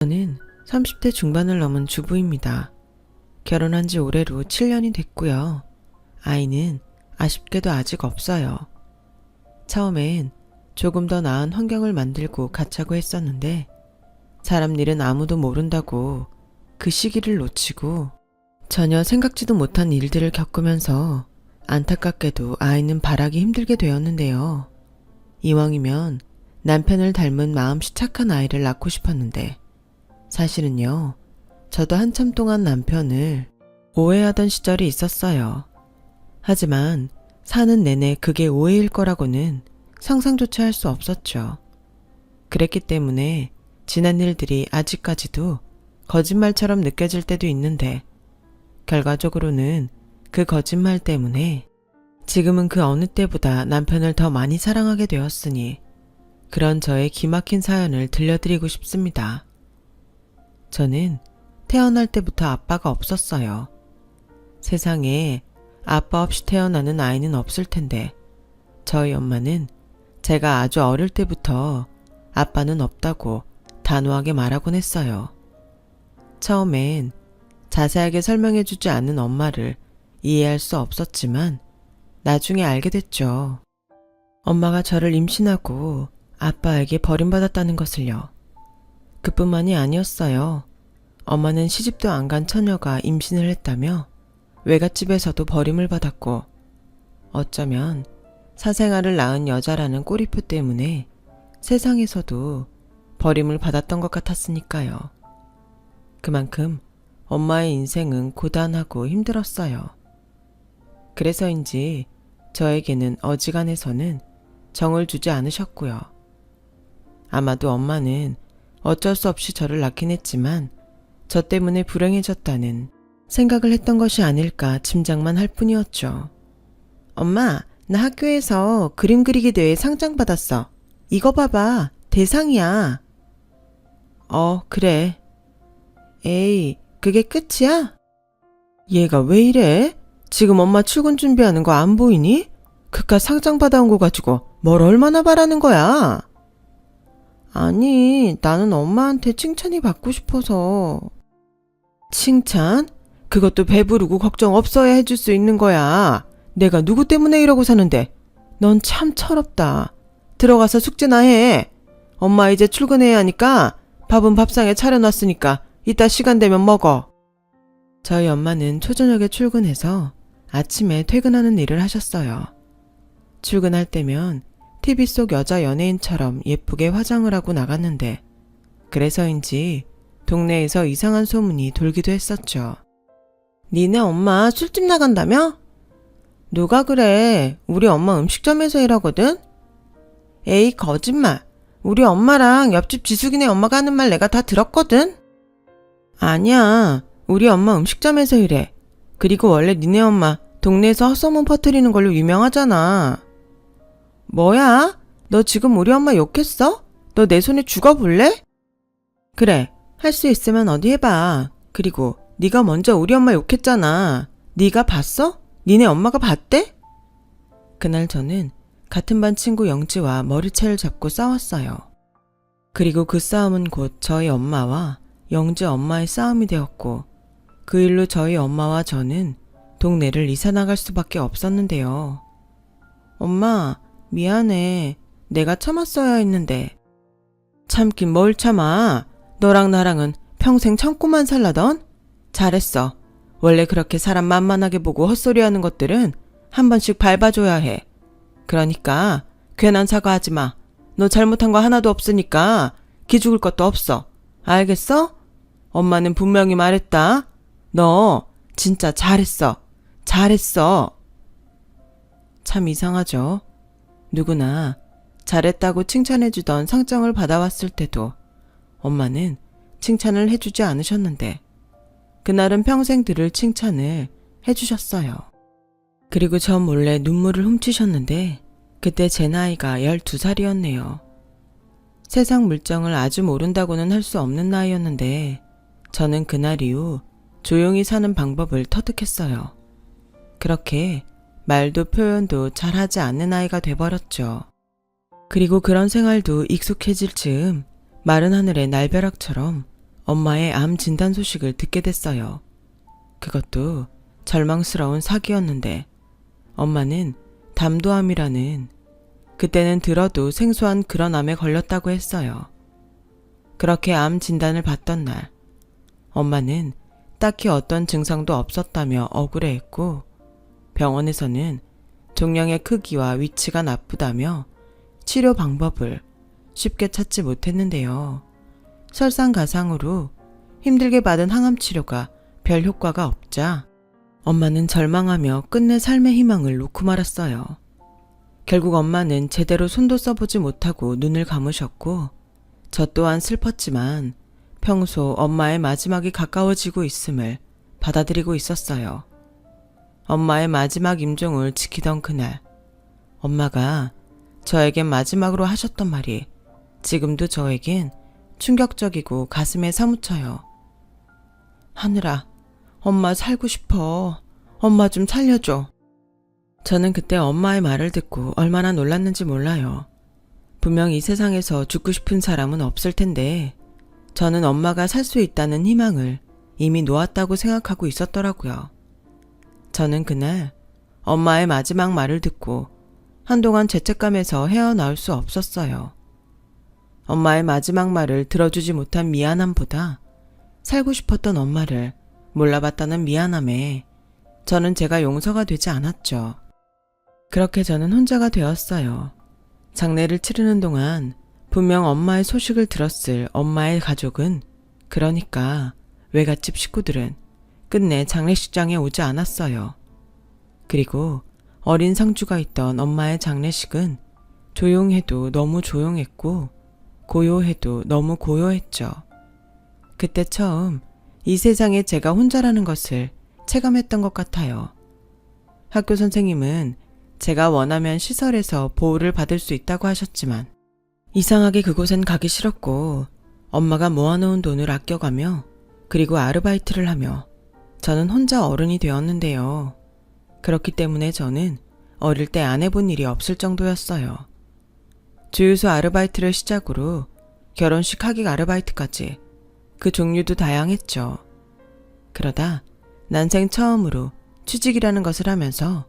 저는 30대 중반을 넘은 주부입니다. 결혼한 지 올해로 7년이 됐고요. 아이는 아쉽게도 아직 없어요. 처음엔 조금 더 나은 환경을 만들고 갖자고 했었는데 사람 일은 아무도 모른다고 그 시기를 놓치고 전혀 생각지도 못한 일들을 겪으면서 안타깝게도 아이는 바라기 힘들게 되었는데요. 이왕이면 남편을 닮은 마음씨 착한 아이를 낳고 싶었는데 사실은요, 저도 한참 동안 남편을 오해하던 시절이 있었어요. 하지만 사는 내내 그게 오해일 거라고는 상상조차 할 수 없었죠. 그랬기 때문에 지난 일들이 아직까지도 거짓말처럼 느껴질 때도 있는데 결과적으로는 그 거짓말 때문에 지금은 그 어느 때보다 남편을 더 많이 사랑하게 되었으니 그런 저의 기막힌 사연을 들려드리고 싶습니다. 저는 태어날 때부터 아빠가 없었어요. 세상에 아빠 없이 태어나는 아이는 없을 텐데 저희 엄마는 제가 아주 어릴 때부터 아빠는 없다고 단호하게 말하곤 했어요. 처음엔 자세하게 설명해주지 않은 엄마를 이해할 수 없었지만 나중에 알게 됐죠. 엄마가 저를 임신하고 아빠에게 버림받았다는 것을요. 그뿐만이 아니었어요. 엄마는 시집도 안 간 처녀가 임신을 했다며 외갓집에서도 버림을 받았고 어쩌면 사생아를 낳은 여자라는 꼬리표 때문에 세상에서도 버림을 받았던 것 같았으니까요. 그만큼 엄마의 인생은 고단하고 힘들었어요. 그래서인지 저에게는 어지간해서는 정을 주지 않으셨고요. 아마도 엄마는 어쩔 수 없이 저를 낳긴 했지만 저 때문에 불행해졌다는 생각을 했던 것이 아닐까 짐작만 할 뿐이었죠. 엄마, 나 학교에서 그림 그리기 대회 상장 받았어. 이거 봐봐. 대상이야. 그래. 에이, 그게 끝이야? 얘가 왜 이래? 지금 엄마 출근 준비하는 거 안 보이니? 그깟 상장 받아온 거 가지고 뭘 얼마나 바라는 거야? 아니, 나는 엄마한테 칭찬이 받고 싶어서. 칭찬? 그것도 배부르고 걱정 없어야 해줄 수 있는 거야. 내가 누구 때문에 이러고 사는데. 넌 참 철없다. 들어가서 숙제나 해. 엄마 이제 출근해야 하니까 밥은 밥상에 차려놨으니까 이따 시간 되면 먹어. 저희 엄마는 초저녁에 출근해서 아침에 퇴근하는 일을 하셨어요. 출근할 때면 TV 속 여자 연예인처럼 예쁘게 화장을 하고 나갔는데 그래서인지 동네에서 이상한 소문이 돌기도 했었죠. 니네 엄마 술집 나간다며? 누가 그래? 우리 엄마 음식점에서 일하거든? 에이, 거짓말. 우리 엄마랑 옆집 지숙이네 엄마가 하는 말 내가 다 들었거든? 아니야. 우리 엄마 음식점에서 일해. 그리고 원래 니네 엄마 동네에서 헛소문 퍼뜨리는 걸로 유명하잖아. 뭐야? 너 지금 우리 엄마 욕했어? 너 내 손에 죽어볼래? 그래, 할 수 있으면 어디 해봐. 그리고 네가 먼저 우리 엄마 욕했잖아. 네가 봤어? 니네 엄마가 봤대? 그날 저는 같은 반 친구 영지와 머리채를 잡고 싸웠어요. 그리고 그 싸움은 곧 저희 엄마와 영지 엄마의 싸움이 되었고 그 일로 저희 엄마와 저는 동네를 이사 나갈 수밖에 없었는데요. 엄마, 미안해. 내가 참았어야 했는데. 참긴 뭘 참아. 너랑 나랑은 평생 참고만 살라던? 잘했어. 원래 그렇게 사람 만만하게 보고 헛소리하는 것들은 한 번씩 밟아줘야 해. 그러니까 괜한 사과하지 마. 너 잘못한 거 하나도 없으니까 기죽을 것도 없어. 알겠어? 엄마는 분명히 말했다. 너 진짜 잘했어. 잘했어. 참 이상하죠. 누구나 잘했다고 칭찬해주던 상장을 받아왔을 때도 엄마는 칭찬을 해주지 않으셨는데 그날은 평생 들을 칭찬을 해주셨어요. 그리고 저 몰래 눈물을 훔치셨는데 그때 제 나이가 12살이었네요. 세상 물정을 아주 모른다고는 할 수 없는 나이였는데 저는 그날 이후 조용히 사는 방법을 터득했어요. 그렇게 말도 표현도 잘하지 않는 아이가 돼버렸죠. 그리고 그런 생활도 익숙해질 즈음 마른 하늘의 날벼락처럼 엄마의 암 진단 소식을 듣게 됐어요. 그것도 절망스러운 사기였는데 엄마는 담도암이라는, 그때는 들어도 생소한 그런 암에 걸렸다고 했어요. 그렇게 암 진단을 받던 날 엄마는 딱히 어떤 증상도 없었다며 억울해했고 병원에서는 종양의 크기와 위치가 나쁘다며 치료 방법을 쉽게 찾지 못했는데요. 설상가상으로 힘들게 받은 항암 치료가 별 효과가 없자 엄마는 절망하며 끝내 삶의 희망을 놓고 말았어요. 결국 엄마는 제대로 손도 써보지 못하고 눈을 감으셨고 저 또한 슬펐지만 평소 엄마의 마지막이 가까워지고 있음을 받아들이고 있었어요. 엄마의 마지막 임종을 지키던 그날 엄마가 저에겐 마지막으로 하셨던 말이 지금도 저에겐 충격적이고 가슴에 사무쳐요. 하늘아, 엄마 살고 싶어. 엄마 좀 살려줘. 저는 그때 엄마의 말을 듣고 얼마나 놀랐는지 몰라요. 분명 이 세상에서 죽고 싶은 사람은 없을 텐데 저는 엄마가 살 수 있다는 희망을 이미 놓았다고 생각하고 있었더라고요. 저는 그날 엄마의 마지막 말을 듣고 한동안 죄책감에서 헤어나올 수 없었어요. 엄마의 마지막 말을 들어주지 못한 미안함보다 살고 싶었던 엄마를 몰라봤다는 미안함에 저는 제가 용서가 되지 않았죠. 그렇게 저는 혼자가 되었어요. 장례를 치르는 동안 분명 엄마의 소식을 들었을 엄마의 가족은, 그러니까 외갓집 식구들은 끝내 장례식장에 오지 않았어요. 그리고 어린 상주가 있던 엄마의 장례식은 조용해도 너무 조용했고 고요해도 너무 고요했죠. 그때 처음 이 세상에 제가 혼자라는 것을 체감했던 것 같아요. 학교 선생님은 제가 원하면 시설에서 보호를 받을 수 있다고 하셨지만 이상하게 그곳엔 가기 싫었고 엄마가 모아놓은 돈을 아껴가며 그리고 아르바이트를 하며 저는 혼자 어른이 되었는데요. 그렇기 때문에 저는 어릴 때 안 해본 일이 없을 정도였어요. 주유소 아르바이트를 시작으로 결혼식 하객 아르바이트까지 그 종류도 다양했죠. 그러다 난생 처음으로 취직이라는 것을 하면서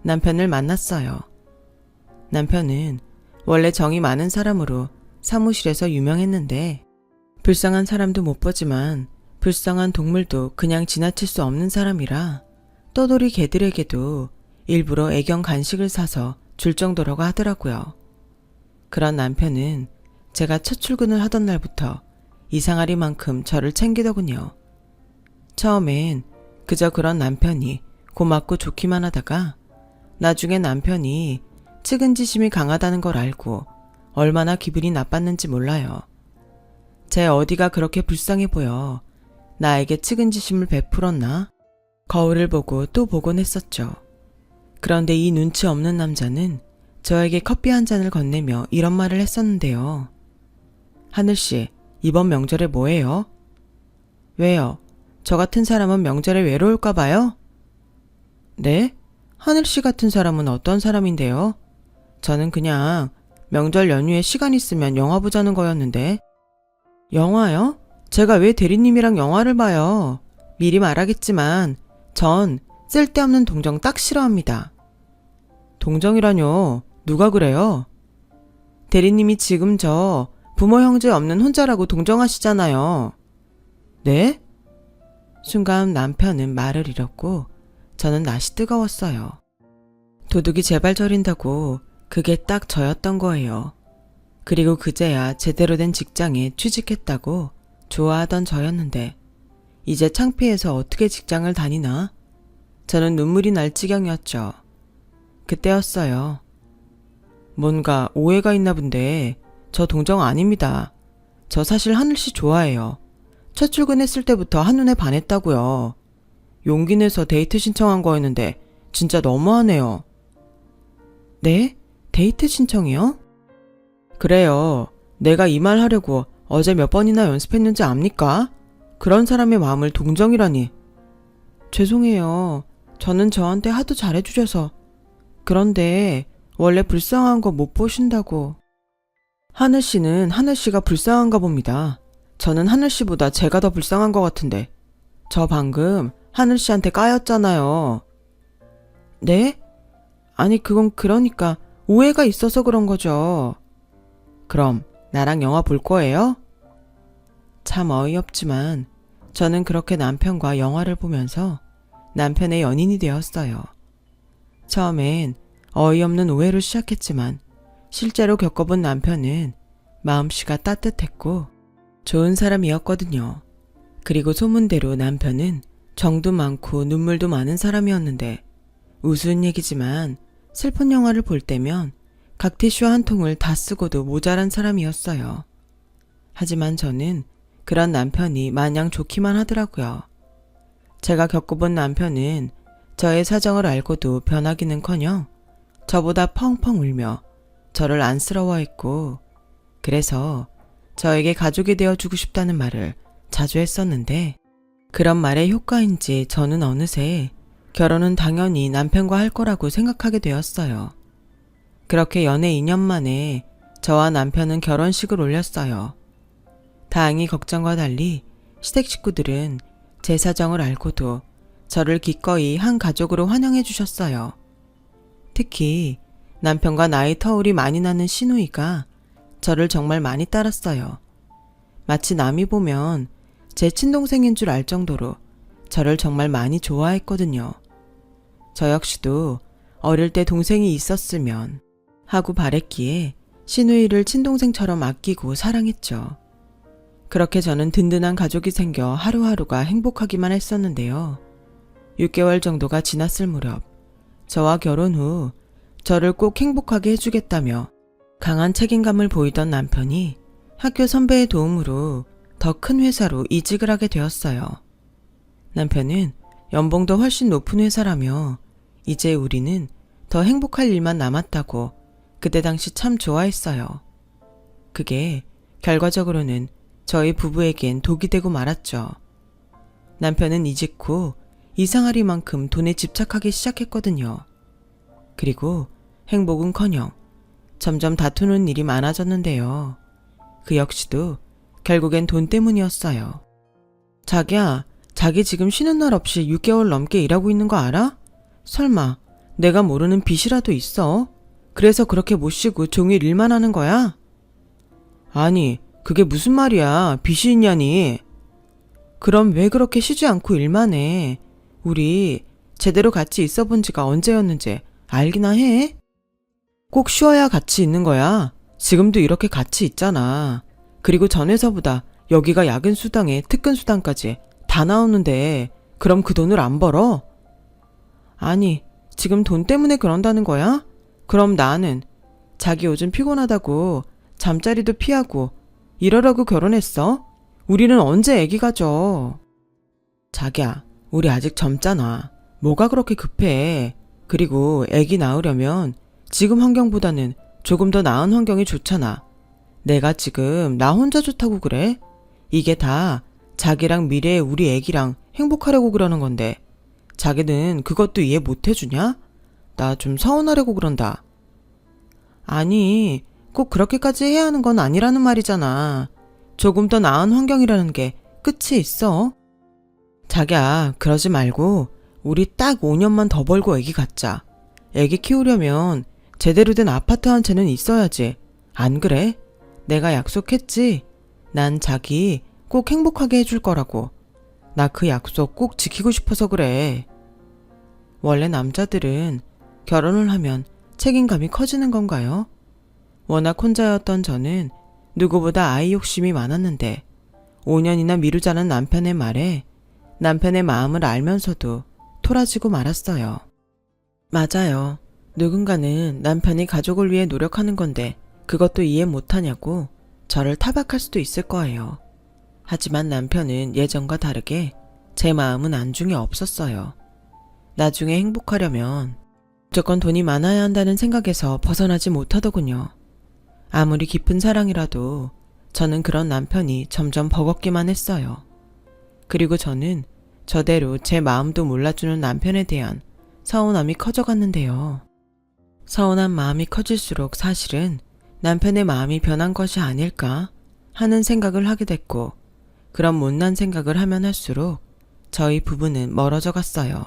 남편을 만났어요. 남편은 원래 정이 많은 사람으로 사무실에서 유명했는데 불쌍한 사람도 못 보지만 불쌍한 동물도 그냥 지나칠 수 없는 사람이라 떠돌이 개들에게도 일부러 애견 간식을 사서 줄 정도라고 하더라고요. 그런 남편은 제가 첫 출근을 하던 날부터 이상하리만큼 저를 챙기더군요. 처음엔 그저 그런 남편이 고맙고 좋기만 하다가 나중에 남편이 측은지심이 강하다는 걸 알고 얼마나 기분이 나빴는지 몰라요. 제 어디가 그렇게 불쌍해 보여 나에게 측은지심을 베풀었나? 거울을 보고 또 보곤 했었죠. 그런데 이 눈치 없는 남자는 저에게 커피 한 잔을 건네며 이런 말을 했었는데요. 하늘씨, 이번 명절에 뭐해요? 왜요? 저 같은 사람은 명절에 외로울까 봐요? 네? 하늘씨 같은 사람은 어떤 사람인데요? 저는 그냥 명절 연휴에 시간 있으면 영화 보자는 거였는데. 영화요? 제가 왜 대리님이랑 영화를 봐요? 미리 말하겠지만 전 쓸데없는 동정 딱 싫어합니다. 동정이라뇨? 누가 그래요? 대리님이 지금 저 부모 형제 없는 혼자라고 동정하시잖아요. 네? 순간 남편은 말을 잃었고 저는 낯이 뜨거웠어요. 도둑이 제발 저린다고 그게 딱 저였던 거예요. 그리고 그제야 제대로 된 직장에 취직했다고 좋아하던 저였는데 이제 창피해서 어떻게 직장을 다니나? 저는 눈물이 날 지경이었죠. 그때였어요. 뭔가 오해가 있나 본데 저 동정 아닙니다. 저 사실 하늘씨 좋아해요. 첫 출근했을 때부터 한눈에 반했다고요. 용기 내서 데이트 신청한 거였는데 진짜 너무하네요. 네? 데이트 신청이요? 그래요. 내가 이 말 하려고 어제 몇 번이나 연습했는지 압니까? 그런 사람의 마음을 동정이라니. 죄송해요. 저는 저한테 하도 잘해주셔서. 그런데 원래 불쌍한 거 못 보신다고. 하늘씨는 하늘씨가 불쌍한가 봅니다. 저는 하늘씨보다 제가 더 불쌍한 것 같은데. 저 방금 하늘씨한테 까였잖아요. 네? 아니, 그건 그러니까 오해가 있어서 그런 거죠. 그럼 나랑 영화 볼 거예요? 참 어이없지만 저는 그렇게 남편과 영화를 보면서 남편의 연인이 되었어요. 처음엔 어이없는 오해로 시작했지만 실제로 겪어본 남편은 마음씨가 따뜻했고 좋은 사람이었거든요. 그리고 소문대로 남편은 정도 많고 눈물도 많은 사람이었는데 우스운 얘기지만 슬픈 영화를 볼 때면 각티슈 한 통을 다 쓰고도 모자란 사람이었어요. 하지만 저는 그런 남편이 마냥 좋기만 하더라고요. 제가 겪어본 남편은 저의 사정을 알고도 변하기는커녕 저보다 펑펑 울며 저를 안쓰러워했고 그래서 저에게 가족이 되어주고 싶다는 말을 자주 했었는데 그런 말의 효과인지 저는 어느새 결혼은 당연히 남편과 할 거라고 생각하게 되었어요. 그렇게 연애 2년 만에 저와 남편은 결혼식을 올렸어요. 다행히 걱정과 달리 시댁 식구들은 제 사정을 알고도 저를 기꺼이 한 가족으로 환영해 주셨어요. 특히 남편과 나이 터울이 많이 나는 시누이가 저를 정말 많이 따랐어요. 마치 남이 보면 제 친동생인 줄 알 정도로 저를 정말 많이 좋아했거든요. 저 역시도 어릴 때 동생이 있었으면 하고 바랬기에 시누이를 친동생처럼 아끼고 사랑했죠. 그렇게 저는 든든한 가족이 생겨 하루하루가 행복하기만 했었는데요. 6개월 정도가 지났을 무렵 저와 결혼 후 저를 꼭 행복하게 해주겠다며 강한 책임감을 보이던 남편이 학교 선배의 도움으로 더 큰 회사로 이직을 하게 되었어요. 남편은 연봉도 훨씬 높은 회사라며 이제 우리는 더 행복할 일만 남았다고 그때 당시 참 좋아했어요. 그게 결과적으로는 저희 부부에겐 독이 되고 말았죠. 남편은 이직 후 이상하리만큼 돈에 집착하기 시작했거든요. 그리고 행복은커녕 점점 다투는 일이 많아졌는데요. 그 역시도 결국엔 돈 때문이었어요. 자기야, 자기 지금 쉬는 날 없이 6개월 넘게 일하고 있는 거 알아? 설마 내가 모르는 빚이라도 있어? 그래서 그렇게 못 쉬고 종일 일만 하는 거야? 아니, 그게 무슨 말이야. 빚이 있냐니. 그럼 왜 그렇게 쉬지 않고 일만 해? 우리 제대로 같이 있어 본 지가 언제였는지 알기나 해? 꼭 쉬어야 같이 있는 거야. 지금도 이렇게 같이 있잖아. 그리고 전 회사보다 여기가 야근 수당에 특근 수당까지 다 나오는데 그럼 그 돈을 안 벌어? 아니, 지금 돈 때문에 그런다는 거야? 그럼 나는 자기 요즘 피곤하다고 잠자리도 피하고 이러라고 결혼했어? 우리는 언제 애기 가져? 자기야, 우리 아직 젊잖아. 뭐가 그렇게 급해? 그리고 애기 낳으려면 지금 환경보다는 조금 더 나은 환경이 좋잖아. 내가 지금 나 혼자 좋다고 그래? 이게 다 자기랑 미래의 우리 애기랑 행복하려고 그러는 건데 자기는 그것도 이해 못 해주냐? 나 좀 서운하려고 그런다. 아니, 꼭 그렇게까지 해야 하는 건 아니라는 말이잖아. 조금 더 나은 환경이라는 게 끝이 있어. 자기야, 그러지 말고 우리 딱 5년만 더 벌고 애기 갖자. 애기 키우려면 제대로 된 아파트 한 채는 있어야지. 안 그래? 내가 약속했지? 난 자기 꼭 행복하게 해줄 거라고. 나 그 약속 꼭 지키고 싶어서 그래. 원래 남자들은 결혼을 하면 책임감이 커지는 건가요? 워낙 혼자였던 저는 누구보다 아이 욕심이 많았는데 5년이나 미루자는 남편의 말에 남편의 마음을 알면서도 토라지고 말았어요. 맞아요. 누군가는 남편이 가족을 위해 노력하는 건데 그것도 이해 못하냐고 저를 타박할 수도 있을 거예요. 하지만 남편은 예전과 다르게 제 마음은 안중에 없었어요. 나중에 행복하려면 무조건 돈이 많아야 한다는 생각에서 벗어나지 못하더군요. 아무리 깊은 사랑이라도 저는 그런 남편이 점점 버겁기만 했어요. 그리고 저는 저대로 제 마음도 몰라주는 남편에 대한 서운함이 커져갔는데요. 서운한 마음이 커질수록 사실은 남편의 마음이 변한 것이 아닐까 하는 생각을 하게 됐고 그런 못난 생각을 하면 할수록 저희 부부는 멀어져 갔어요.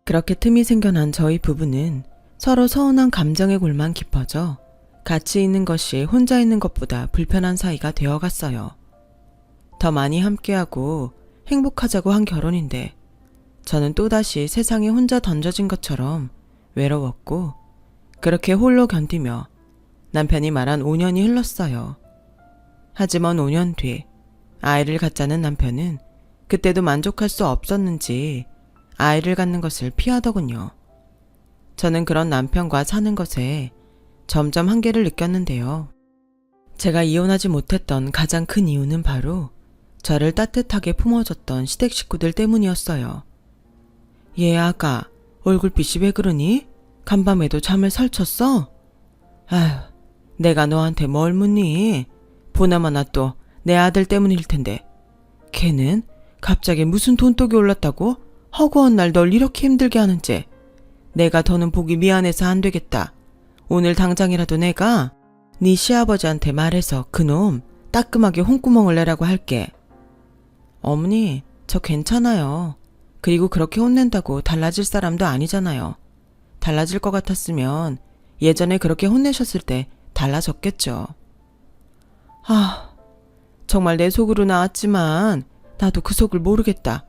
그렇게 틈이 생겨난 저희 부부는 서로 서운한 감정의 골만 깊어져 같이 있는 것이 혼자 있는 것보다 불편한 사이가 되어갔어요. 더 많이 함께하고 행복하자고 한 결혼인데 저는 또다시 세상에 혼자 던져진 것처럼 외로웠고 그렇게 홀로 견디며 남편이 말한 5년이 흘렀어요. 하지만 5년 뒤 아이를 갖자는 남편은 그때도 만족할 수 없었는지 아이를 갖는 것을 피하더군요. 저는 그런 남편과 사는 것에 점점 한계를 느꼈는데요. 제가 이혼하지 못했던 가장 큰 이유는 바로 저를 따뜻하게 품어줬던 시댁 식구들 때문이었어요. 얘 아가 얼굴빛이 왜 그러니? 간밤에도 잠을 설쳤어? 아휴, 내가 너한테 뭘 묻니? 보나마나 또 내 아들 때문일 텐데. 걔는 갑자기 무슨 돈독이 올랐다고 허구한 날 널 이렇게 힘들게 하는지. 내가 더는 보기 미안해서 안 되겠다. 오늘 당장이라도 내가 네 시아버지한테 말해서 그놈 따끔하게 홍구멍을 내라고 할게. 어머니, 저 괜찮아요. 그리고 그렇게 혼낸다고 달라질 사람도 아니잖아요. 달라질 것 같았으면 예전에 그렇게 혼내셨을 때 달라졌겠죠. 아, 정말 내 속으로 나왔지만 나도 그 속을 모르겠다.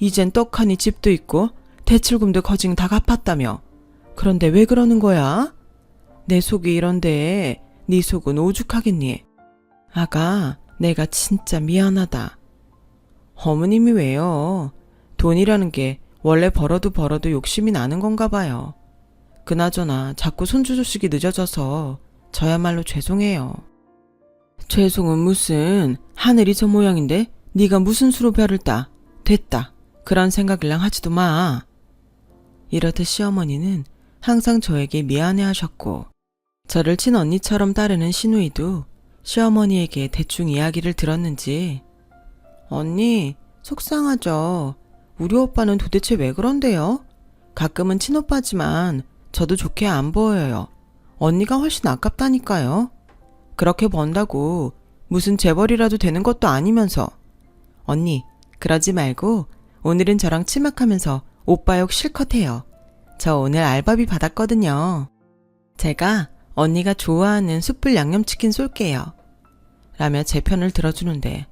이젠 떡하니 집도 있고 대출금도 거진 다 갚았다며. 그런데 왜 그러는 거야? 내 속이 이런데 네 속은 오죽하겠니? 아가, 내가 진짜 미안하다. 어머님이 왜요? 돈이라는 게 원래 벌어도 욕심이 나는 건가 봐요. 그나저나 자꾸 손주 조식이 늦어져서 저야말로 죄송해요. 죄송은 무슨, 하늘이 저 모양인데 네가 무슨 수로 별을 따. 됐다. 그런 생각이랑 하지도 마. 이렇듯 시어머니는 항상 저에게 미안해하셨고 저를 친언니처럼 따르는 시누이도 시어머니에게 대충 이야기를 들었는지 언니, 속상하죠. 우리 오빠는 도대체 왜 그런데요? 가끔은 친오빠지만 저도 좋게 안 보여요. 언니가 훨씬 아깝다니까요. 그렇게 번다고 무슨 재벌이라도 되는 것도 아니면서. 언니, 그러지 말고 오늘은 저랑 치맥하면서 오빠 욕 실컷 해요. 저 오늘 알바비 받았거든요. 제가 언니가 좋아하는 숯불 양념치킨 쏠게요. 라며 제 편을 들어주는데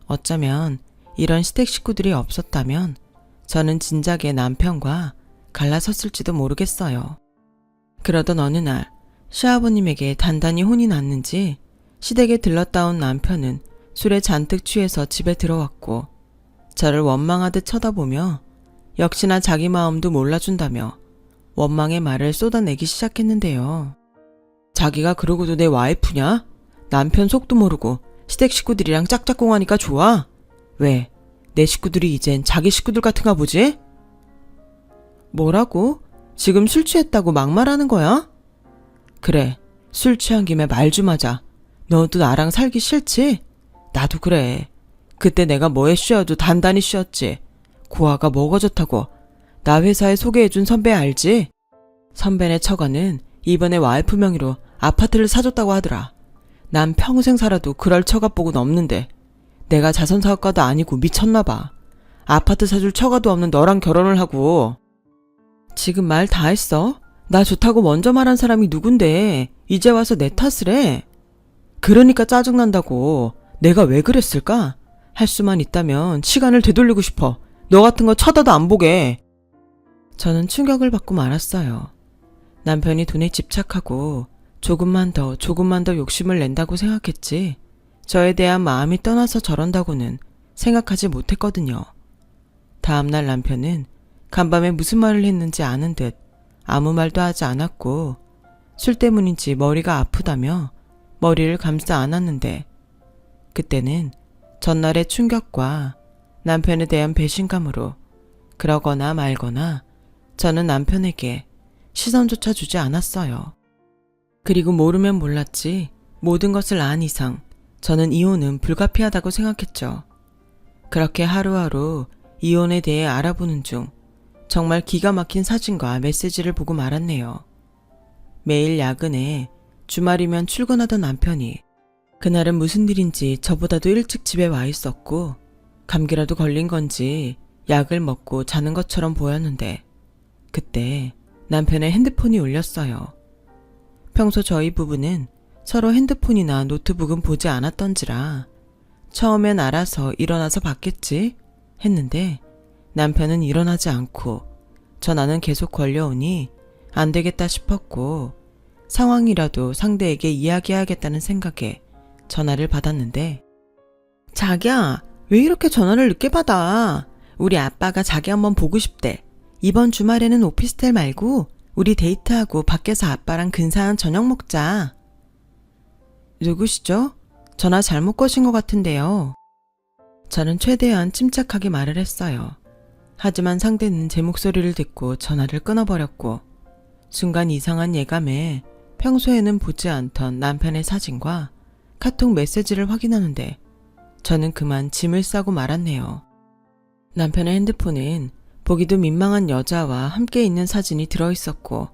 어쩌면 이런 시댁 식구들이 없었다면 저는 진작에 남편과 갈라섰을지도 모르겠어요. 그러던 어느 날 시아버님에게 단단히 혼이 났는지 시댁에 들렀다 온 남편은 술에 잔뜩 취해서 집에 들어왔고 저를 원망하듯 쳐다보며 역시나 자기 마음도 몰라준다며 원망의 말을 쏟아내기 시작했는데요. 자기가 그러고도 내 와이프냐? 남편 속도 모르고 시댁 식구들이랑 짝짝꿍하니까 좋아? 왜? 내 식구들이 이젠 자기 식구들 같은가 보지? 뭐라고? 지금 술 취했다고 막말하는 거야? 그래, 술 취한 김에 말 좀 하자. 너도 나랑 살기 싫지? 나도 그래. 그때 내가 뭐에 쉬어도 단단히 쉬었지. 고아가 뭐가 좋다고. 나 회사에 소개해준 선배 알지? 선배네 처가는 이번에 와이프 명의로 아파트를 사줬다고 하더라. 난 평생 살아도 그럴 처가복은 없는데 내가 자선사업가도 아니고 미쳤나봐. 아파트 사줄 처가도 없는 너랑 결혼을 하고. 지금 말 다 했어? 나 좋다고 먼저 말한 사람이 누군데 이제 와서 내 탓을 해? 그러니까 짜증난다고. 내가 왜 그랬을까? 할 수만 있다면 시간을 되돌리고 싶어. 너 같은 거 쳐다도 안 보게. 저는 충격을 받고 말았어요. 남편이 돈에 집착하고 조금만 더 욕심을 낸다고 생각했지 저에 대한 마음이 떠나서 저런다고는 생각하지 못했거든요. 다음날 남편은 간밤에 무슨 말을 했는지 아는 듯 아무 말도 하지 않았고 술 때문인지 머리가 아프다며 머리를 감싸 안았는데 그때는 전날의 충격과 남편에 대한 배신감으로 그러거나 말거나 저는 남편에게 시선조차 주지 않았어요. 그리고 모르면 몰랐지 모든 것을 안 이상 저는 이혼은 불가피하다고 생각했죠. 그렇게 하루하루 이혼에 대해 알아보는 중 정말 기가 막힌 사진과 메시지를 보고 말았네요. 매일 야근에 주말이면 출근하던 남편이 그날은 무슨 일인지 저보다도 일찍 집에 와 있었고 감기라도 걸린 건지 약을 먹고 자는 것처럼 보였는데 그때 남편의 핸드폰이 울렸어요. 평소 저희 부부는 서로 핸드폰이나 노트북은 보지 않았던지라 처음엔 알아서 일어나서 봤겠지 했는데 남편은 일어나지 않고 전화는 계속 걸려오니 안 되겠다 싶었고 상황이라도 상대에게 이야기해야겠다는 생각에 전화를 받았는데 자기야, 왜 이렇게 전화를 늦게 받아? 우리 아빠가 자기 한번 보고 싶대. 이번 주말에는 오피스텔 말고 우리 데이트하고 밖에서 아빠랑 근사한 저녁 먹자. 누구시죠? 전화 잘못 거신 것 같은데요. 저는 최대한 침착하게 말을 했어요. 하지만 상대는 제 목소리를 듣고 전화를 끊어버렸고 순간 이상한 예감에 평소에는 보지 않던 남편의 사진과 카톡 메시지를 확인하는데 저는 그만 짐을 싸고 말았네요. 남편의 핸드폰엔 보기도 민망한 여자와 함께 있는 사진이 들어있었고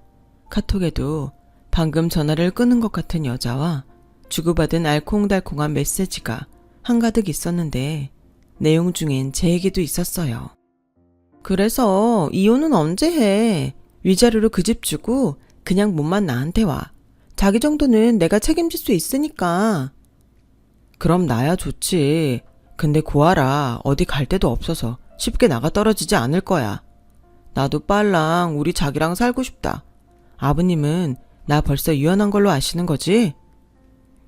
카톡에도 방금 전화를 끊은 것 같은 여자와 주고받은 알콩달콩한 메시지가 한가득 있었는데 내용 중엔 제 얘기도 있었어요. 그래서 이혼은 언제 해? 위자료로 그 집 주고 그냥 몸만 나한테 와. 자기 정도는 내가 책임질 수 있으니까. 그럼 나야 좋지. 근데 고아라 어디 갈 데도 없어서 쉽게 나가 떨어지지 않을 거야. 나도 빨랑 우리 자기랑 살고 싶다. 아버님은 나 벌써 이혼한 걸로 아시는 거지?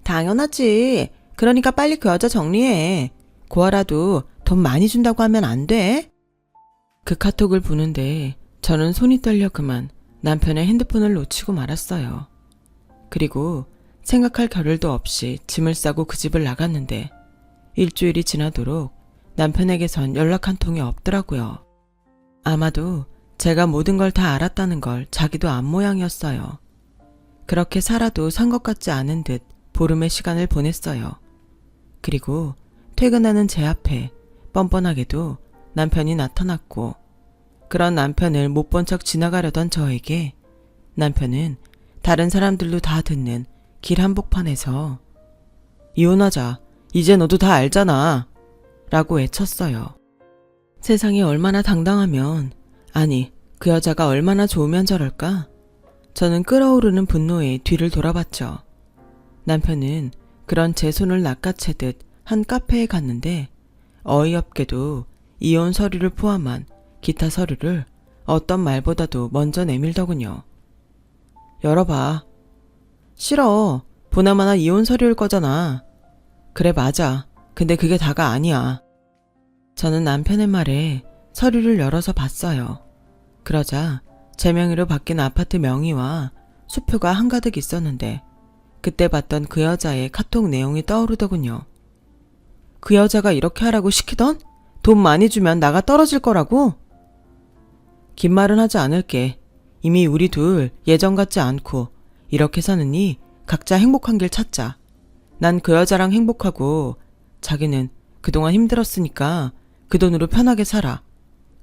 당연하지. 그러니까 빨리 그 여자 정리해. 고아라도 돈 많이 준다고 하면 안 돼? 그 카톡을 보는데 저는 손이 떨려 그만 남편의 핸드폰을 놓치고 말았어요. 그리고 생각할 겨를도 없이 짐을 싸고 그 집을 나갔는데 일주일이 지나도록 남편에게선 연락 한 통이 없더라고요. 아마도 제가 모든 걸 다 알았다는 걸 자기도 안 모양이었어요. 그렇게 살아도 산 것 같지 않은 듯 보름의 시간을 보냈어요. 그리고 퇴근하는 제 앞에 뻔뻔하게도 남편이 나타났고 그런 남편을 못 본 척 지나가려던 저에게 남편은 다른 사람들도 다 듣는 길 한복판에서 이혼하자. 이제 너도 다 알잖아. 라고 외쳤어요. 세상이 얼마나 당당하면 아니 그 여자가 얼마나 좋으면 저럴까? 저는 끓어오르는 분노에 뒤를 돌아봤죠. 남편은 그런 제 손을 낚아채듯 한 카페에 갔는데 어이없게도 이혼 서류를 포함한 기타 서류를 어떤 말보다도 먼저 내밀더군요. 열어봐. 싫어. 보나마나 이혼 서류일 거잖아. 그래 맞아. 근데 그게 다가 아니야. 저는 남편의 말에 서류를 열어서 봤어요. 그러자 제 명의로 바뀐 아파트 명의와 수표가 한가득 있었는데 그때 봤던 그 여자의 카톡 내용이 떠오르더군요. 그 여자가 이렇게 하라고 시키던? 돈 많이 주면 나가 떨어질 거라고? 긴 말은 하지 않을게. 이미 우리 둘 예전 같지 않고 이렇게 사느니 각자 행복한 길 찾자. 난 그 여자랑 행복하고 자기는 그동안 힘들었으니까 그 돈으로 편하게 살아.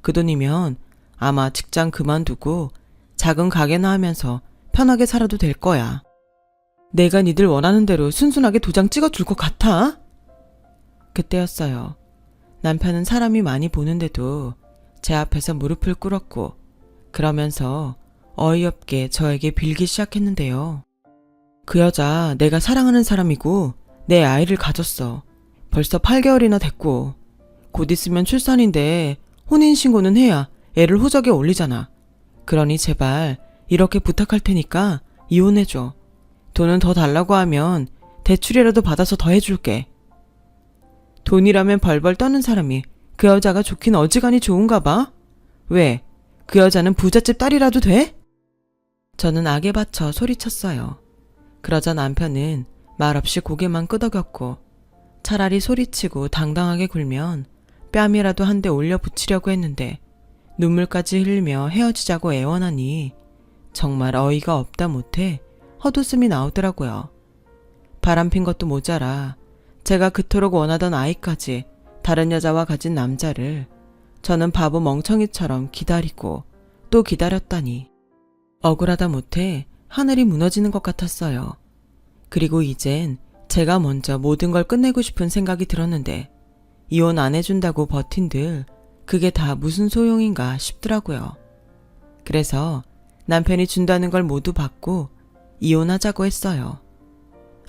그 돈이면 아마 직장 그만두고 작은 가게나 하면서 편하게 살아도 될 거야. 내가 니들 원하는 대로 순순하게 도장 찍어줄 것 같아? 그때였어요. 남편은 사람이 많이 보는데도 제 앞에서 무릎을 꿇었고 그러면서 어이없게 저에게 빌기 시작했는데요. 그 여자 내가 사랑하는 사람이고 내 아이를 가졌어. 벌써 8개월이나 됐고 곧 있으면 출산인데 혼인신고는 해야 애를 호적에 올리잖아. 그러니 제발 이렇게 부탁할 테니까 이혼해줘. 돈은 더 달라고 하면 대출이라도 받아서 더 해줄게. 돈이라면 벌벌 떠는 사람이 그 여자가 좋긴 어지간히 좋은가 봐? 왜? 그 여자는 부잣집 딸이라도 돼? 저는 악에 받쳐 소리쳤어요. 그러자 남편은 말없이 고개만 끄덕였고 차라리 소리치고 당당하게 굴면 뺨이라도 한 대 올려 붙이려고 했는데 눈물까지 흘리며 헤어지자고 애원하니 정말 어이가 없다 못해 헛웃음이 나오더라고요. 바람핀 것도 모자라 제가 그토록 원하던 아이까지 다른 여자와 가진 남자를 저는 바보 멍청이처럼 기다리고 또 기다렸다니 억울하다 못해 하늘이 무너지는 것 같았어요. 그리고 이젠 제가 먼저 모든 걸 끝내고 싶은 생각이 들었는데 이혼 안 해준다고 버틴들 그게 다 무슨 소용인가 싶더라고요. 그래서 남편이 준다는 걸 모두 받고 이혼하자고 했어요.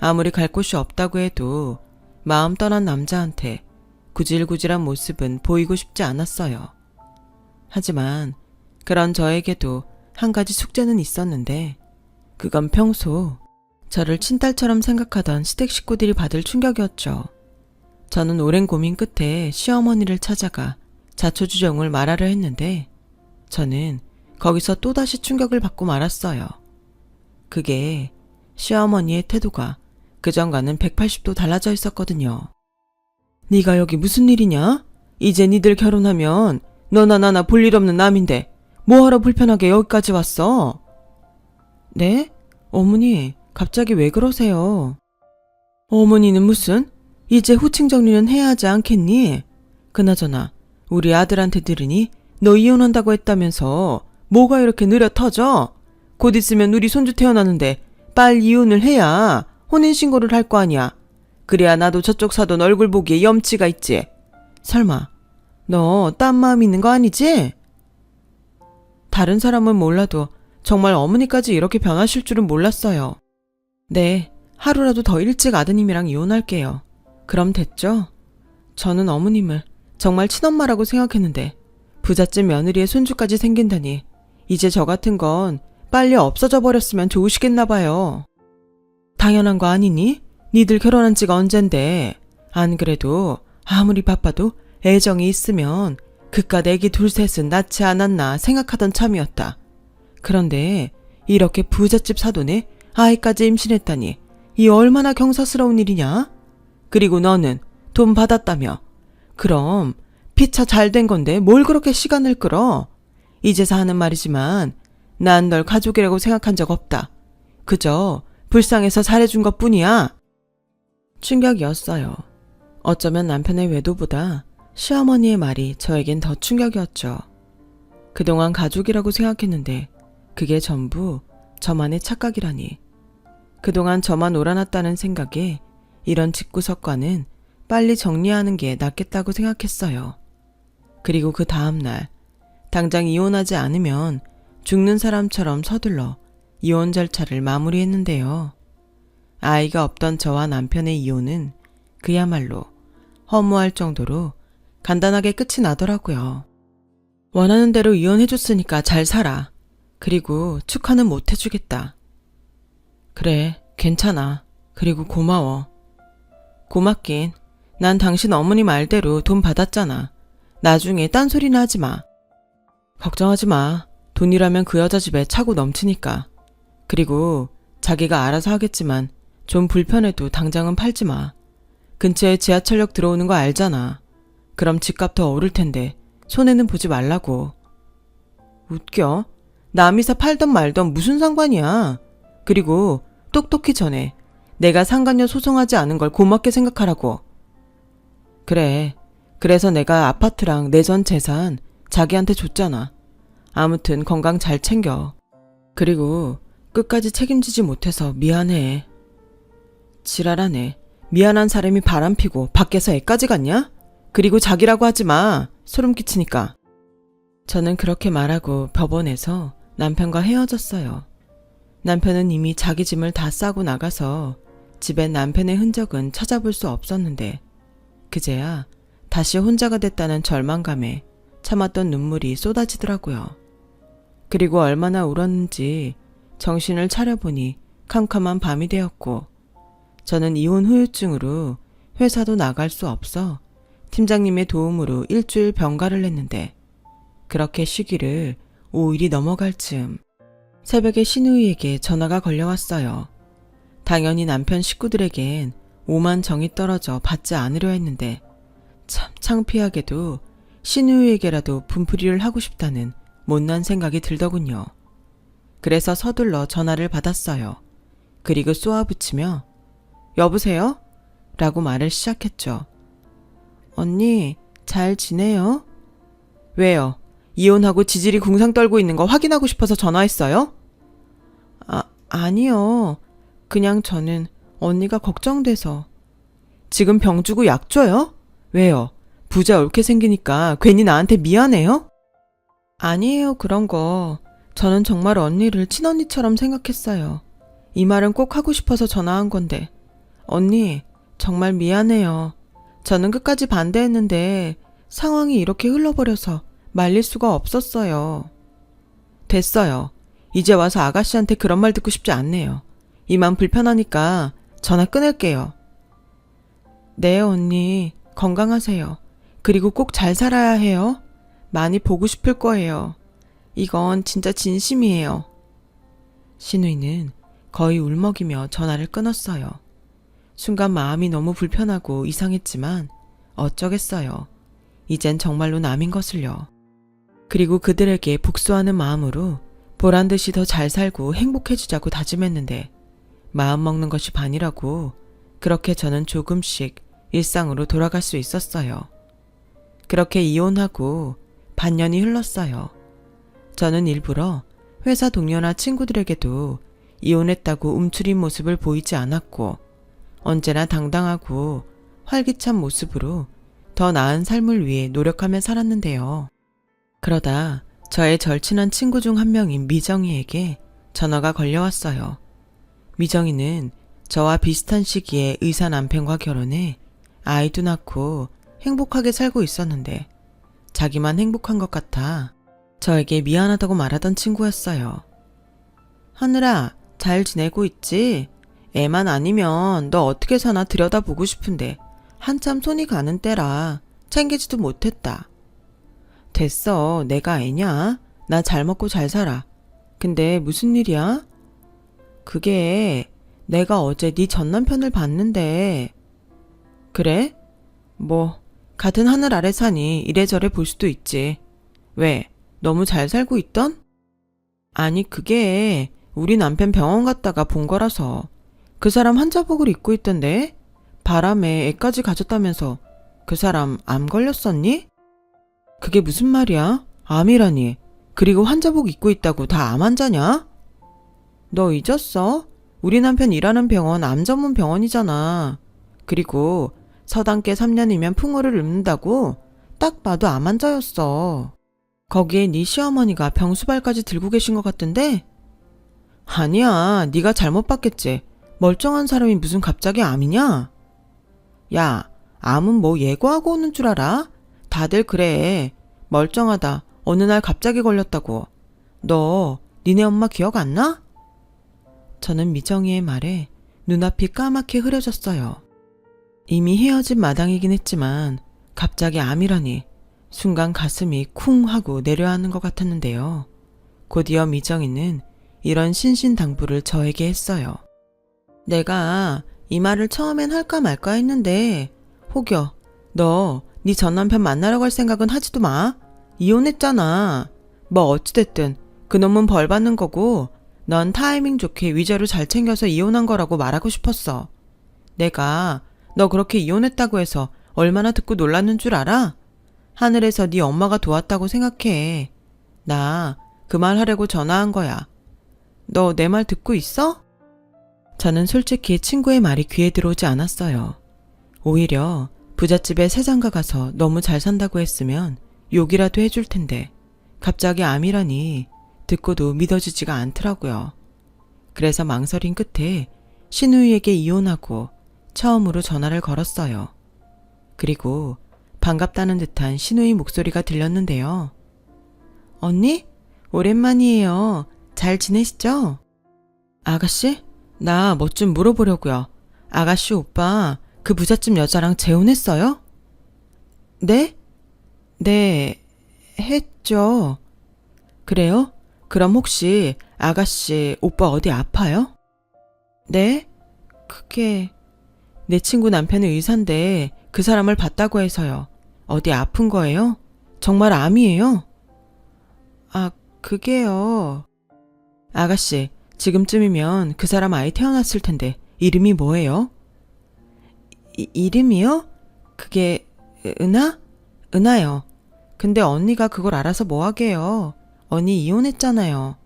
아무리 갈 곳이 없다고 해도 마음 떠난 남자한테 구질구질한 모습은 보이고 싶지 않았어요. 하지만 그런 저에게도 한 가지 숙제는 있었는데 그건 평소 저를 친딸처럼 생각하던 시댁 식구들이 받을 충격이었죠. 저는 오랜 고민 끝에 시어머니를 찾아가 자초지종을 말하려 했는데 저는 거기서 또다시 충격을 받고 말았어요. 그게 시어머니의 태도가 그전과는 180도 달라져 있었거든요. 네가 여기 무슨 일이냐? 이제 니들 결혼하면 너나 나나 볼 일 없는 남인데 뭐하러 불편하게 여기까지 왔어? 네? 어머니, 갑자기 왜 그러세요? 어머니는 무슨? 이제 후칭 정리는 해야 하지 않겠니? 그나저나 우리 아들한테 들으니 너 이혼한다고 했다면서 뭐가 이렇게 느려 터져? 곧 있으면 우리 손주 태어나는데 빨리 이혼을 해야 혼인신고를 할 거 아니야. 그래야 나도 저쪽 사돈 얼굴 보기에 염치가 있지. 설마 너 딴 마음 있는 거 아니지? 다른 사람은 몰라도 정말 어머니까지 이렇게 변하실 줄은 몰랐어요. 네, 하루라도 더 일찍 아드님이랑 이혼할게요. 그럼 됐죠? 저는 어머님을 정말 친엄마라고 생각했는데 부잣집 며느리의 손주까지 생긴다니 이제 저 같은 건 빨리 없어져 버렸으면 좋으시겠나 봐요. 당연한 거 아니니? 니들 결혼한 지가 언젠데. 안 그래도 아무리 바빠도 애정이 있으면 그깟 애기 둘셋은 낳지 않았나 생각하던 참이었다. 그런데 이렇게 부잣집 사돈에 아이까지 임신했다니 이 얼마나 경사스러운 일이냐? 그리고 너는 돈 받았다며. 그럼 피차 잘 된 건데 뭘 그렇게 시간을 끌어? 이제서 하는 말이지만 난 널 가족이라고 생각한 적 없다. 그저 불쌍해서 잘해준 것뿐이야. 충격이었어요. 어쩌면 남편의 외도보다 시어머니의 말이 저에겐 더 충격이었죠. 그동안 가족이라고 생각했는데 그게 전부 저만의 착각이라니. 그동안 저만 옳아났다는 생각에 이런 집구석과는 빨리 정리하는 게 낫겠다고 생각했어요. 그리고 그 다음날 당장 이혼하지 않으면 죽는 사람처럼 서둘러 이혼 절차를 마무리했는데요. 아이가 없던 저와 남편의 이혼은 그야말로 허무할 정도로 간단하게 끝이 나더라고요. 원하는 대로 이혼해줬으니까 잘 살아. 그리고 축하는 못 해주겠다. 그래, 괜찮아. 그리고 고마워. 고맙긴. 난 당신 어머니 말대로 돈 받았잖아. 나중에 딴소리나 하지 마. 걱정하지 마. 돈이라면 그 여자 집에 차고 넘치니까. 그리고 자기가 알아서 하겠지만 좀 불편해도 당장은 팔지 마. 근처에 지하철역 들어오는 거 알잖아. 그럼 집값 더 오를 텐데 손해는 보지 말라고. 웃겨? 남이사 팔던 말던 무슨 상관이야. 그리고 똑똑히 전해. 내가 상간녀 소송하지 않은 걸 고맙게 생각하라고. 그래. 그래서 내가 아파트랑 내 전 재산 자기한테 줬잖아. 아무튼 건강 잘 챙겨. 그리고 끝까지 책임지지 못해서 미안해. 지랄하네. 미안한 사람이 바람피고 밖에서 애까지 갔냐? 그리고 자기라고 하지 마. 소름 끼치니까. 저는 그렇게 말하고 법원에서 남편과 헤어졌어요. 남편은 이미 자기 짐을 다 싸고 나가서 집엔 남편의 흔적은 찾아볼 수 없었는데 그제야 다시 혼자가 됐다는 절망감에 참았던 눈물이 쏟아지더라고요. 그리고 얼마나 울었는지 정신을 차려보니 캄캄한 밤이 되었고 저는 이혼 후유증으로 회사도 나갈 수 없어 팀장님의 도움으로 일주일 병가를 했는데 그렇게 쉬기를 5일이 넘어갈 즈음 새벽에 시누이에게 전화가 걸려왔어요. 당연히 남편 식구들에겐 오만 정이 떨어져 받지 않으려 했는데 참 창피하게도 시누이에게라도 분풀이를 하고 싶다는 못난 생각이 들더군요. 그래서 서둘러 전화를 받았어요. 그리고 쏘아붙이며 여보세요? 라고 말을 시작했죠. 언니, 잘 지내요? 왜요? 이혼하고 지질이 궁상 떨고 있는 거 확인하고 싶어서 전화했어요? 아니요. 그냥 저는 언니가 걱정돼서. 지금 병 주고 약 줘요? 왜요? 부자 옳게 생기니까 괜히 나한테 미안해요? 아니에요, 그런 거. 저는 정말 언니를 친언니처럼 생각했어요. 이 말은 꼭 하고 싶어서 전화한 건데. 언니, 정말 미안해요. 저는 끝까지 반대했는데 상황이 이렇게 흘러버려서 말릴 수가 없었어요. 됐어요. 이제 와서 아가씨한테 그런 말 듣고 싶지 않네요. 이만 불편하니까 전화 끊을게요. 네, 언니. 건강하세요. 그리고 꼭 잘 살아야 해요. 많이 보고 싶을 거예요. 이건 진짜 진심이에요. 신우이는 거의 울먹이며 전화를 끊었어요. 순간 마음이 너무 불편하고 이상했지만 어쩌겠어요. 이젠 정말로 남인 것을요. 그리고 그들에게 복수하는 마음으로 보란듯이 더 잘 살고 행복해지자고 다짐했는데 마음 먹는 것이 반이라고 그렇게 저는 조금씩 일상으로 돌아갈 수 있었어요. 그렇게 이혼하고 반년이 흘렀어요. 저는 일부러 회사 동료나 친구들에게도 이혼했다고 움츠린 모습을 보이지 않았고 언제나 당당하고 활기찬 모습으로 더 나은 삶을 위해 노력하며 살았는데요. 그러다 저의 절친한 친구 중 한 명인 미정이에게 전화가 걸려왔어요. 미정이는 저와 비슷한 시기에 의사 남편과 결혼해 아이도 낳고 행복하게 살고 있었는데 자기만 행복한 것 같아 저에게 미안하다고 말하던 친구였어요. 하늘아, 잘 지내고 있지? 애만 아니면 너 어떻게 사나 들여다보고 싶은데 한참 손이 가는 때라 챙기지도 못했다. 됐어, 내가 애냐? 나 잘 먹고 잘 살아. 근데 무슨 일이야? 그게 내가 어제 네 전남편을 봤는데. 그래? 뭐 같은 하늘 아래 사니 이래저래 볼 수도 있지. 왜? 너무 잘 살고 있던? 아니, 그게 우리 남편 병원 갔다가 본 거라서. 그 사람 환자복을 입고 있던데? 바람에 애까지 가졌다면서. 그 사람 암 걸렸었니? 그게 무슨 말이야? 암이라니. 그리고 환자복 입고 있다고 다 암 환자냐? 너 잊었어? 우리 남편 일하는 병원 암 전문 병원이잖아. 그리고 서당계 3년이면 풍어를 읊는다고? 딱 봐도 암 환자였어. 거기에 네 시어머니가 병수발까지 들고 계신 것 같던데? 아니야, 네가 잘못 봤겠지. 멀쩡한 사람이 무슨 갑자기 암이냐? 야, 암은 뭐 예고하고 오는 줄 알아? 다들 그래. 멀쩡하다. 어느 날 갑자기 걸렸다고. 너 니네 엄마 기억 안 나? 저는 미정이의 말에 눈앞이 까맣게 흐려졌어요. 이미 헤어진 마당이긴 했지만 갑자기 암이라니 순간 가슴이 쿵 하고 내려앉는 것 같았는데요. 곧이어 미정이는 이런 신신당부를 저에게 했어요. 내가 이 말을 처음엔 할까 말까 했는데 혹여 너 네 전남편 만나러 갈 생각은 하지도 마. 이혼했잖아. 뭐 어찌됐든 그놈은 벌 받는 거고 넌 타이밍 좋게 위자료 잘 챙겨서 이혼한 거라고 말하고 싶었어. 내가 너 그렇게 이혼했다고 해서 얼마나 듣고 놀랐는 줄 알아? 하늘에서 네 엄마가 도왔다고 생각해. 나 그 말 하려고 전화한 거야. 너 내 말 듣고 있어? 저는 솔직히 친구의 말이 귀에 들어오지 않았어요. 오히려 부잣집에 새장가 가서 너무 잘 산다고 했으면 욕이라도 해줄 텐데 갑자기 암이라니 듣고도 믿어지지가 않더라고요. 그래서 망설인 끝에 신우이에게 이혼하고 처음으로 전화를 걸었어요. 그리고 반갑다는 듯한 신우이 목소리가 들렸는데요. 언니? 오랜만이에요. 잘 지내시죠? 아가씨? 나 뭐 좀 물어보려고요. 아가씨 오빠 그 부잣집 여자랑 재혼했어요? 네? 네, 했죠. 그래요? 그럼 혹시 아가씨 오빠 어디 아파요? 네? 그게 내 친구 남편은 의사인데 그 사람을 봤다고 해서요. 어디 아픈 거예요? 정말 암이에요? 아, 그게요. 아가씨, 지금쯤이면 그 사람 아이 태어났을 텐데 이름이 뭐예요? 이름이요? 그게 은하? 은하요. 근데 언니가 그걸 알아서 뭐하게요. 언니 이혼했잖아요.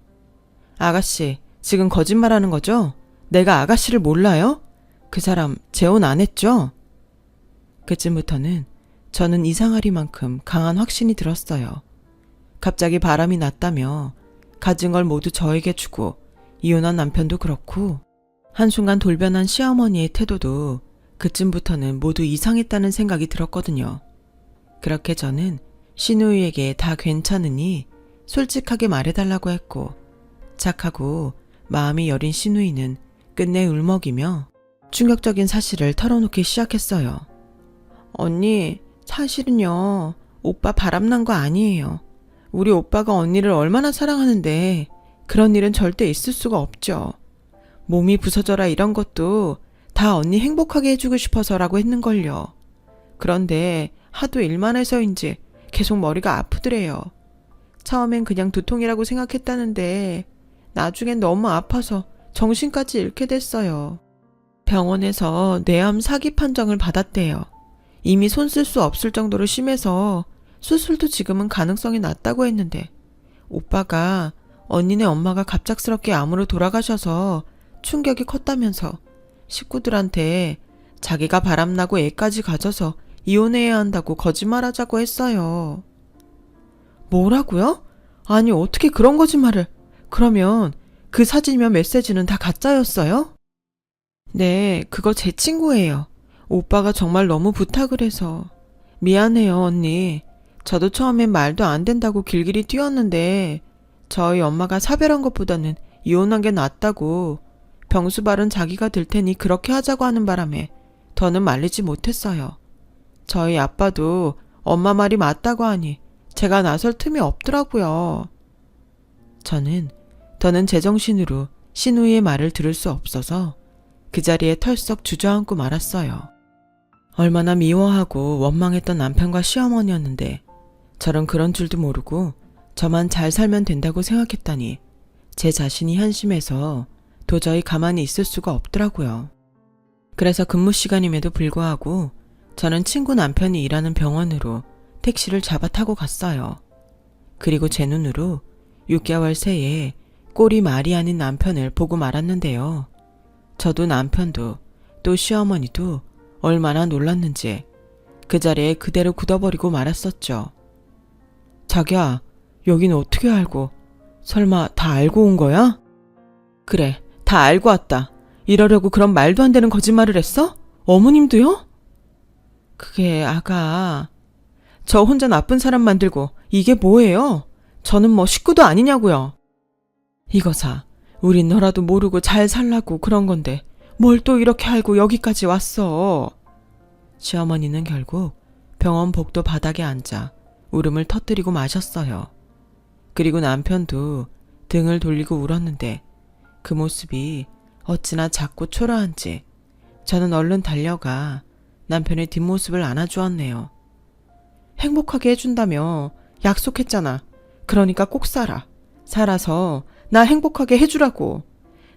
아가씨, 지금 거짓말하는 거죠? 내가 아가씨를 몰라요? 그 사람 재혼 안 했죠? 그쯤부터는 저는 이상하리만큼 강한 확신이 들었어요. 갑자기 바람이 났다며 가진 걸 모두 저에게 주고 이혼한 남편도 그렇고 한순간 돌변한 시어머니의 태도도 그쯤부터는 모두 이상했다는 생각이 들었거든요. 그렇게 저는 신우이에게 다 괜찮으니 솔직하게 말해달라고 했고 착하고 마음이 여린 신우이는 끝내 울먹이며 충격적인 사실을 털어놓기 시작했어요. 언니, 사실은요, 오빠 바람난 거 아니에요. 우리 오빠가 언니를 얼마나 사랑하는데 그런 일은 절대 있을 수가 없죠. 몸이 부서져라 이런 것도 다 언니 행복하게 해주고 싶어서라고 했는걸요. 그런데 하도 일만 해서인지 계속 머리가 아프더래요. 처음엔 그냥 두통이라고 생각했다는데 나중엔 너무 아파서 정신까지 잃게 됐어요. 병원에서 뇌암 사기 판정을 받았대요. 이미 손 쓸 수 없을 정도로 심해서 수술도 지금은 가능성이 낮다고 했는데 오빠가 언니네 엄마가 갑작스럽게 암으로 돌아가셔서 충격이 컸다면서 식구들한테 자기가 바람나고 애까지 가져서 이혼해야 한다고 거짓말하자고 했어요. 뭐라고요? 아니 어떻게 그런 거짓말을. 그러면 그 사진이며 메시지는 다 가짜였어요? 네, 그거 제 친구예요. 오빠가 정말 너무 부탁을 해서. 미안해요, 언니. 저도 처음엔 말도 안 된다고 길길이 뛰었는데 저희 엄마가 사별한 것보다는 이혼한 게 낫다고 병수발은 자기가 들 테니 그렇게 하자고 하는 바람에 더는 말리지 못했어요. 저희 아빠도 엄마 말이 맞다고 하니 제가 나설 틈이 없더라고요. 저는 더는 제정신으로 신우이의 말을 들을 수 없어서 그 자리에 털썩 주저앉고 말았어요. 얼마나 미워하고 원망했던 남편과 시어머니였는데 저런 그런 줄도 모르고 저만 잘 살면 된다고 생각했다니 제 자신이 한심해서 도저히 가만히 있을 수가 없더라고요. 그래서 근무 시간임에도 불구하고 저는 친구 남편이 일하는 병원으로 택시를 잡아 타고 갔어요. 그리고 제 눈으로 6개월 새에 꼴이 말이 아닌 남편을 보고 말았는데요. 저도 남편도 또 시어머니도 얼마나 놀랐는지 그 자리에 그대로 굳어버리고 말았었죠. 자기야, 여긴 어떻게 알고? 설마 다 알고 온 거야? 그래, 다 알고 왔다. 이러려고 그런 말도 안 되는 거짓말을 했어? 어머님도요? 그게 아가, 저 혼자 나쁜 사람 만들고 이게 뭐예요? 저는 뭐 식구도 아니냐고요. 이거사, 우린 너라도 모르고 잘 살라고 그런 건데 뭘 또 이렇게 알고 여기까지 왔어. 시어머니는 결국 병원 복도 바닥에 앉아 울음을 터뜨리고 마셨어요. 그리고 남편도 등을 돌리고 울었는데 그 모습이 어찌나 작고 초라한지 저는 얼른 달려가 남편의 뒷모습을 안아주었네요. 행복하게 해준다며 약속했잖아. 그러니까 꼭 살아. 살아서 나 행복하게 해주라고.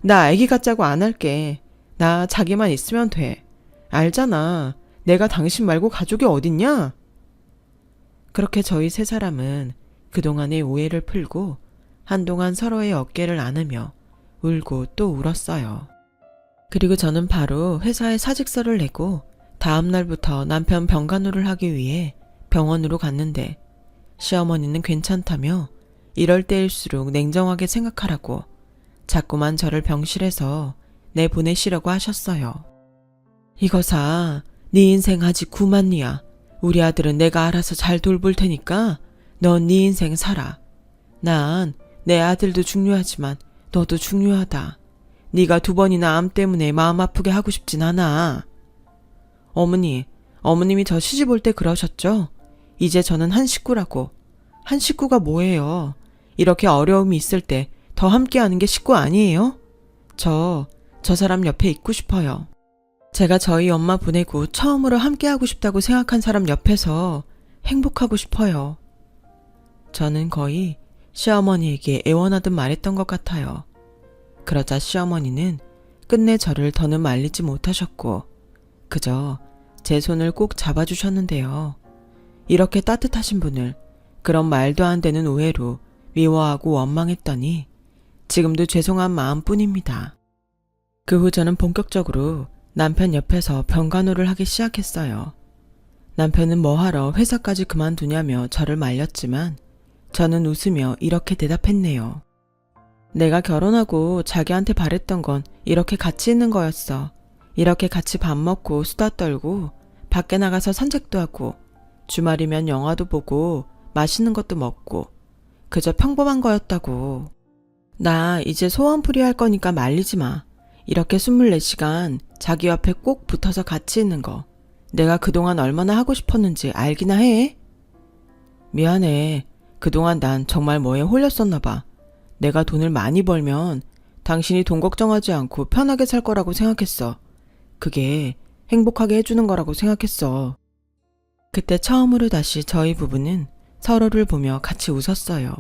나 아기 같자고 안 할게. 나 자기만 있으면 돼. 알잖아. 내가 당신 말고 가족이 어딨냐? 그렇게 저희 세 사람은 그동안의 오해를 풀고 한동안 서로의 어깨를 안으며 울고 또 울었어요. 그리고 저는 바로 회사에 사직서를 내고 다음 날부터 남편 병간호를 하기 위해 병원으로 갔는데 시어머니는 괜찮다며 이럴 때일수록 냉정하게 생각하라고 자꾸만 저를 병실에서 내보내시려고 하셨어요. 이거사, 네 인생 아직 9만리야. 우리 아들은 내가 알아서 잘 돌볼 테니까 넌 네 인생 살아. 난 내 아들도 중요하지만 너도 중요하다. 네가 2번이나 암 때문에 마음 아프게 하고 싶진 않아. 어머님이 저 시집 올 때 그러셨죠? 이제 저는 한 식구라고. 한 식구가 뭐예요? 이렇게 어려움이 있을 때 더 함께하는 게 식구 아니에요? 저 사람 옆에 있고 싶어요. 제가 저희 엄마 보내고 처음으로 함께하고 싶다고 생각한 사람 옆에서 행복하고 싶어요. 저는 거의 시어머니에게 애원하듯 말했던 것 같아요. 그러자 시어머니는 끝내 저를 더는 말리지 못하셨고 그저 제 손을 꼭 잡아주셨는데요. 이렇게 따뜻하신 분을 그런 말도 안 되는 오해로 미워하고 원망했더니 지금도 죄송한 마음뿐입니다. 그 후 저는 본격적으로 남편 옆에서 병간호를 하기 시작했어요. 남편은 뭐하러 회사까지 그만두냐며 저를 말렸지만 저는 웃으며 이렇게 대답했네요. 내가 결혼하고 자기한테 바랬던 건 이렇게 같이 있는 거였어. 이렇게 같이 밥 먹고 수다 떨고 밖에 나가서 산책도 하고 주말이면 영화도 보고 맛있는 것도 먹고 그저 평범한 거였다고. 나 이제 소원풀이 할 거니까 말리지 마. 이렇게 24시간 자기 옆에 꼭 붙어서 같이 있는 거. 내가 그동안 얼마나 하고 싶었는지 알기나 해? 미안해. 그동안 난 정말 뭐에 홀렸었나 봐. 내가 돈을 많이 벌면 당신이 돈 걱정하지 않고 편하게 살 거라고 생각했어. 그게 행복하게 해주는 거라고 생각했어. 그때 처음으로 다시 저희 부부는 서로를 보며 같이 웃었어요.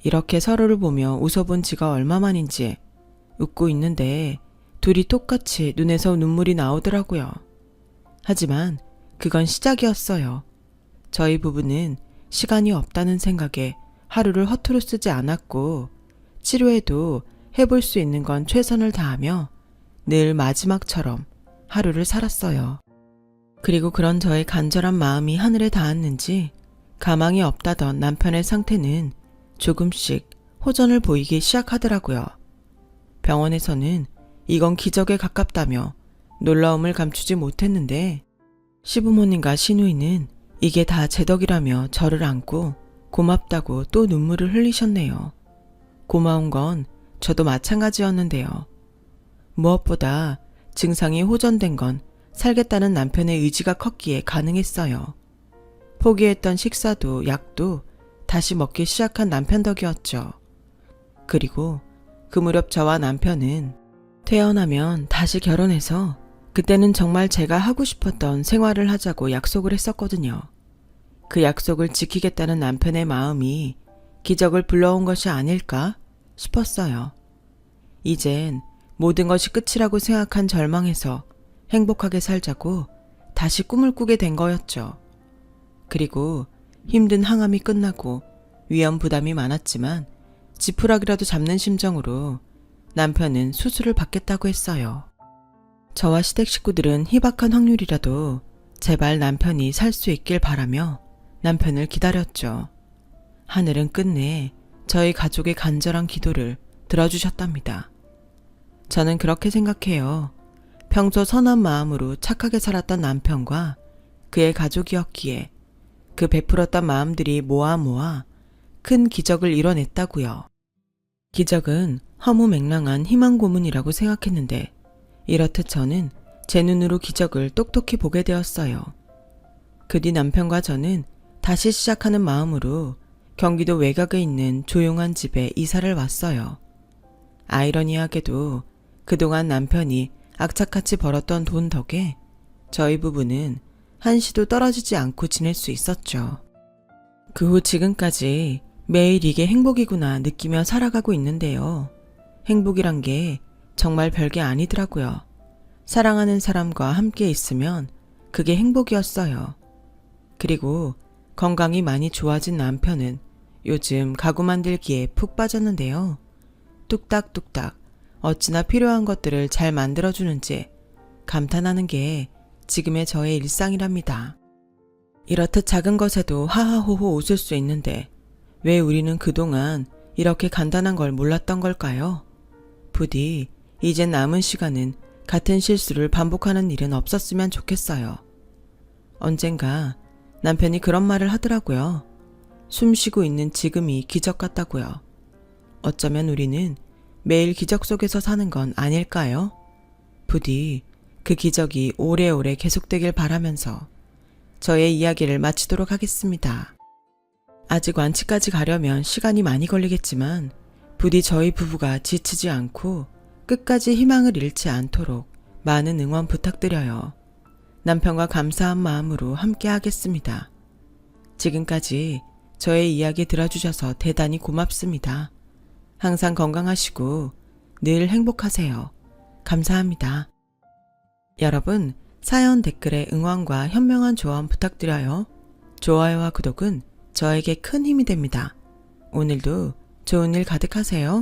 이렇게 서로를 보며 웃어본 지가 얼마만인지 웃고 있는데 둘이 똑같이 눈에서 눈물이 나오더라고요. 하지만 그건 시작이었어요. 저희 부부는 시간이 없다는 생각에 하루를 허투루 쓰지 않았고 치료에도 해볼 수 있는 건 최선을 다하며 늘 마지막처럼 하루를 살았어요. 그리고 그런 저의 간절한 마음이 하늘에 닿았는지 가망이 없다던 남편의 상태는 조금씩 호전을 보이기 시작하더라고요. 병원에서는 이건 기적에 가깝다며 놀라움을 감추지 못했는데 시부모님과 시누이는 이게 다 제 덕이라며 저를 안고 고맙다고 또 눈물을 흘리셨네요. 고마운 건 저도 마찬가지였는데요. 무엇보다 증상이 호전된 건 살겠다는 남편의 의지가 컸기에 가능했어요. 포기했던 식사도 약도 다시 먹기 시작한 남편 덕이었죠. 그리고 그 무렵 저와 남편은 태어나면 다시 결혼해서 그때는 정말 제가 하고 싶었던 생활을 하자고 약속을 했었거든요. 그 약속을 지키겠다는 남편의 마음이 기적을 불러온 것이 아닐까 싶었어요. 이젠 모든 것이 끝이라고 생각한 절망에서 행복하게 살자고 다시 꿈을 꾸게 된 거였죠. 그리고 힘든 항암이 끝나고 위험 부담이 많았지만 지푸라기라도 잡는 심정으로 남편은 수술을 받겠다고 했어요. 저와 시댁 식구들은 희박한 확률이라도 제발 남편이 살 수 있길 바라며 남편을 기다렸죠. 하늘은 끝내 저희 가족의 간절한 기도를 들어주셨답니다. 저는 그렇게 생각해요. 평소 선한 마음으로 착하게 살았던 남편과 그의 가족이었기에 그 베풀었던 마음들이 모아 큰 기적을 이뤄냈다고요. 기적은 허무맹랑한 희망 고문이라고 생각했는데 이렇듯 저는 제 눈으로 기적을 똑똑히 보게 되었어요. 그 뒤 남편과 저는 다시 시작하는 마음으로 경기도 외곽에 있는 조용한 집에 이사를 왔어요. 아이러니하게도 그동안 남편이 악착같이 벌었던 돈 덕에 저희 부부는 한시도 떨어지지 않고 지낼 수 있었죠. 그 후 지금까지 매일 이게 행복이구나 느끼며 살아가고 있는데요. 행복이란 게 정말 별게 아니더라고요. 사랑하는 사람과 함께 있으면 그게 행복이었어요. 그리고 건강이 많이 좋아진 남편은 요즘 가구 만들기에 푹 빠졌는데요. 뚝딱뚝딱 어찌나 필요한 것들을 잘 만들어주는지 감탄하는 게 지금의 저의 일상이랍니다. 이렇듯 작은 것에도 하하호호 웃을 수 있는데 왜 우리는 그동안 이렇게 간단한 걸 몰랐던 걸까요? 부디 이젠 남은 시간은 같은 실수를 반복하는 일은 없었으면 좋겠어요. 언젠가 남편이 그런 말을 하더라고요. 숨 쉬고 있는 지금이 기적 같다고요. 어쩌면 우리는 매일 기적 속에서 사는 건 아닐까요? 부디 그 기적이 오래오래 계속되길 바라면서 저의 이야기를 마치도록 하겠습니다. 아직 완치까지 가려면 시간이 많이 걸리겠지만 부디 저희 부부가 지치지 않고 끝까지 희망을 잃지 않도록 많은 응원 부탁드려요. 남편과 감사한 마음으로 함께 하겠습니다. 지금까지 저의 이야기 들어주셔서 대단히 고맙습니다. 항상 건강하시고 늘 행복하세요. 감사합니다. 여러분, 사연 댓글에 응원과 현명한 조언 부탁드려요. 좋아요와 구독은 저에게 큰 힘이 됩니다. 오늘도 좋은 일 가득하세요.